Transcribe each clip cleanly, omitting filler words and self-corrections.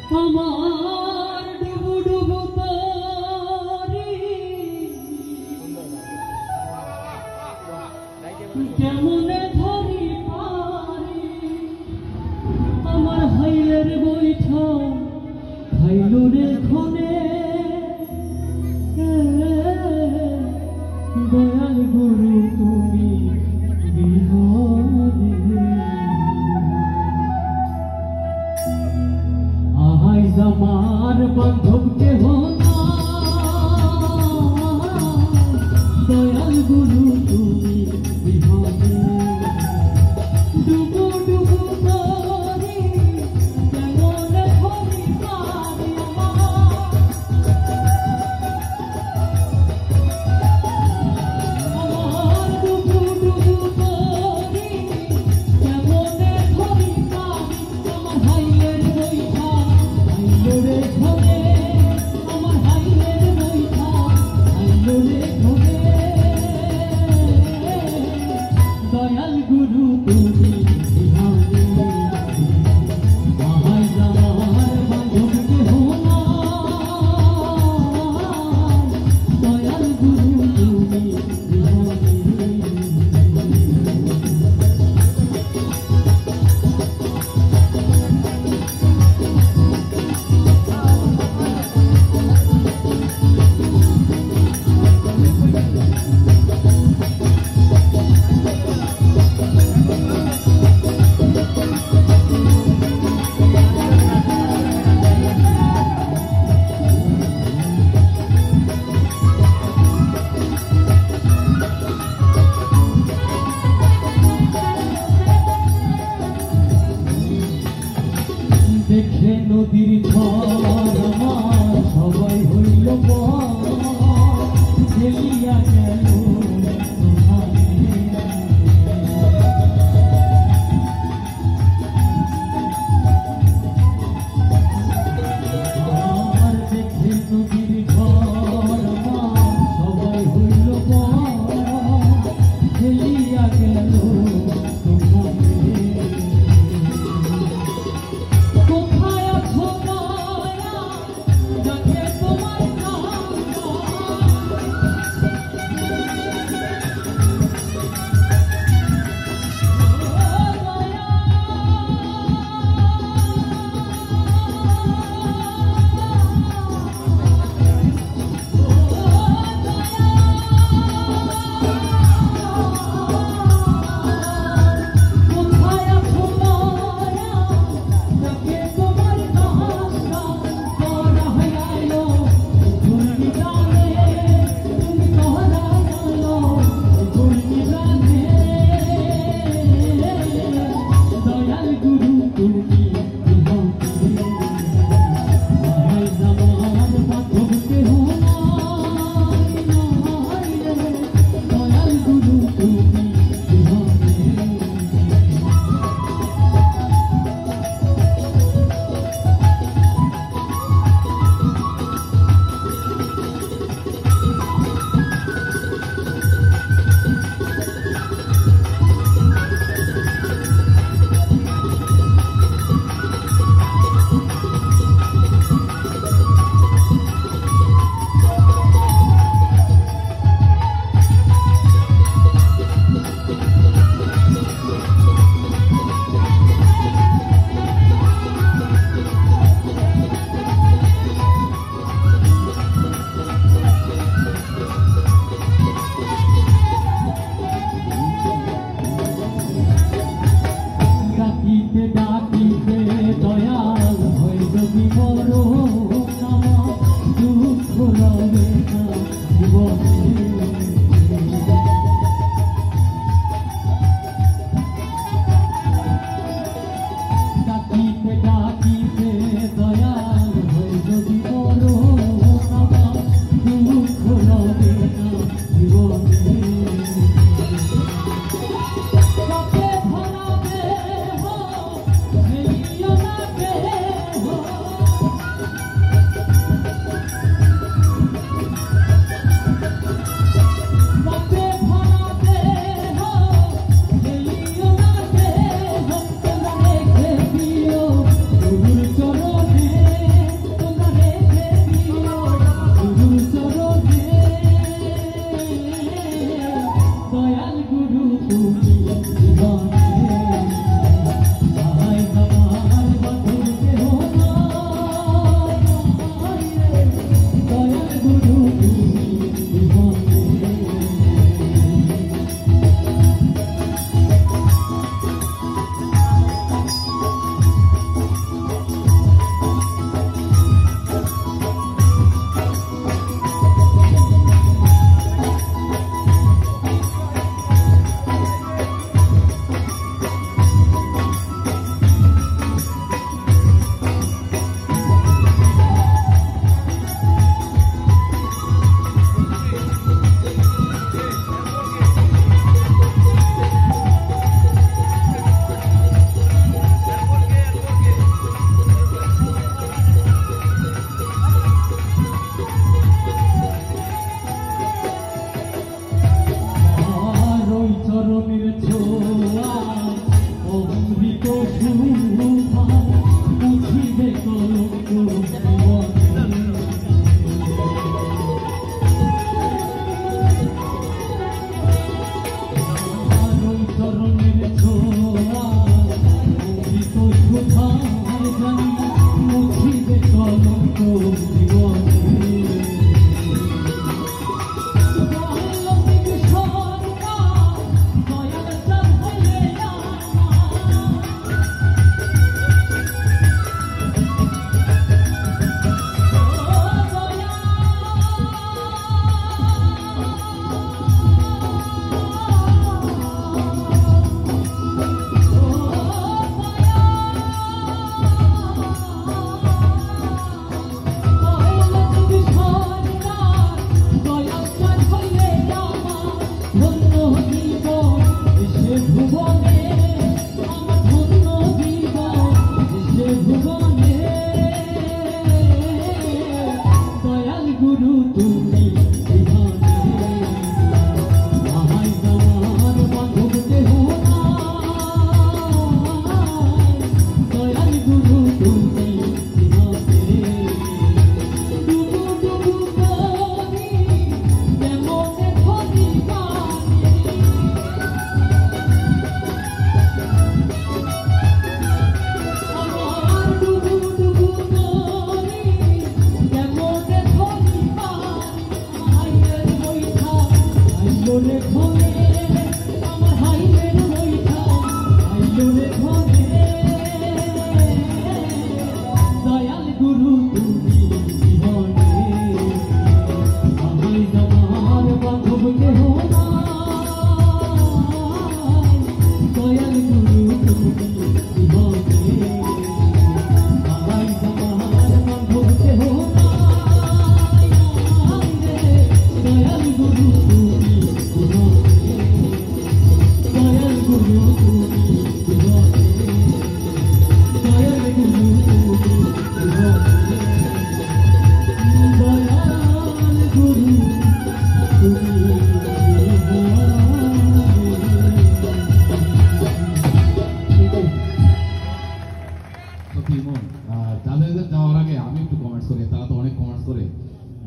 আমার ডুবু ডুবু তরি কেমনে ধরি পারি আমার হাইলের বৈঠা খাইল রে ক্ষণে দয়াল গুরু তুমি বিহনে আহাইজ আমার বান্ধব কেহ না দয়াল গুরু তুমি বিহনে ডুবু ডুবু তরি কেমনে ধরি পারি আমার ডুবু ডুবু তরি কেমনে ধরি পারি আমার হাইলের বৈঠা খাইল রে ক্ষণে আমার হাইলের বৈঠা খাইল রে ক্ষণে দয়াল গুরু তুমি বিহনে আহাইজ আমার বান্ধব কেহ না দয়াল গুরু তুমি বিহনে দেখে নদীর ঝড় আমার সবাই হইল ফেলিয়া গেল আর দেখে নদীর ঝড় আমার সবাই হইল ফেলিয়া গেল কোথায় আছো মায়া বান্ধব জীবনে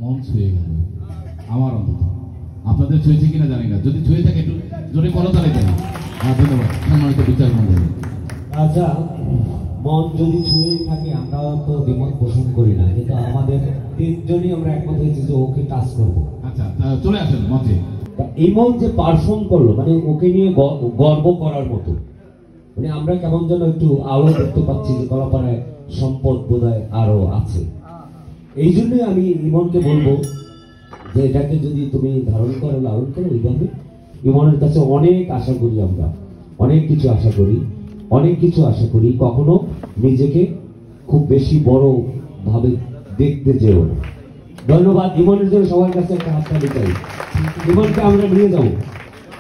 মন ছুঁয়ে গেল আমার অন্তত। আপনাদের ছুঁয়েছে কিনা জানি না, যদি ছুঁয়ে থাকে একটু জোরে করতালি দেন। ধন্যবাদ সম্মানিত বিচার মন্ডলী। আচ্ছা, মন যদি ছুঁয়ে থাকে আমরা তো দ্বিমত পোষণ করি না, কিন্তু আমাদের তিনজনই আমরা একমত হয়েছি যে ওকে টাচ করবো। আচ্ছা, চলে আসেন মঞ্চে। ইমন যে পারফর্ম করলো, মানে ওকে নিয়ে গর্ব করার মতো, মানে আমরা কেমন যেন একটু আলো দেখতে পাচ্ছি যে কলাপাড়ায় সম্পদ বোধহয় আরো আছে। এই জন্যই আমি ইমনকে বলবো যে এটাকে যদি তুমি ধারণ করো, লালন করো এইভাবে। ইমনের কাছে অনেক আশা করি আমরা, অনেক কিছু আশা করি, অনেক কিছু আশা করি। কখনো নিজেকে খুব বেশি বড় ভাবে দেখতে যেও না। ধন্যবাদ। ইমনের জন্য সবার কাছে একটা হাততালি চাই। ইমনকে আমরা নিয়ে যাবো,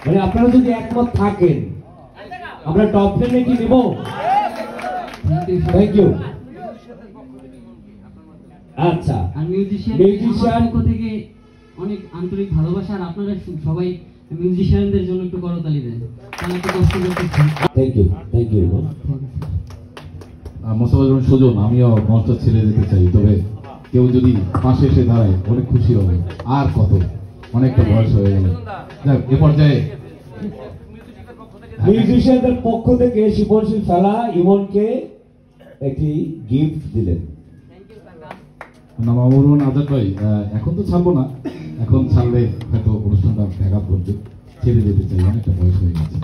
মানে আপনারা যদি একমত থাকেন আমরা টপ 10-এ কি নেব? Thank you. আচ্ছা, মিউজিশিয়ান পক্ষ থেকে অনেক আন্তরিক ভালোবাসা, আর আপনারা সবাই মিউজিশিয়ানদের জন্য একটু করতালি দেন, তারা একটু কষ্ট করতেছেন। Thank you, thank you. Mostafa Sujon, আমিও মঞ্চ ছেড়ে যেতে চাই, তবে কেউ যদি পাশে এসে দাঁড়ায় অনেক খুশি হবে। আর কত, অনেকটা বয়স হয়ে গেল। এ পর্যায়ে মিউজিশিয়ানদের পক্ষ থেকে শিবনশীল ফেলা ইমনকে একটি গিফট দিলেন। মামুন আজাদ ভাই, এখন তো ছাড়বো না, এখন ছাড়লে হয়তো অনুষ্ঠানটা ব্যাঘাত ঘটবে, ছেড়ে যেতে চাই, অনেকটা বয়স হয়ে গেছে।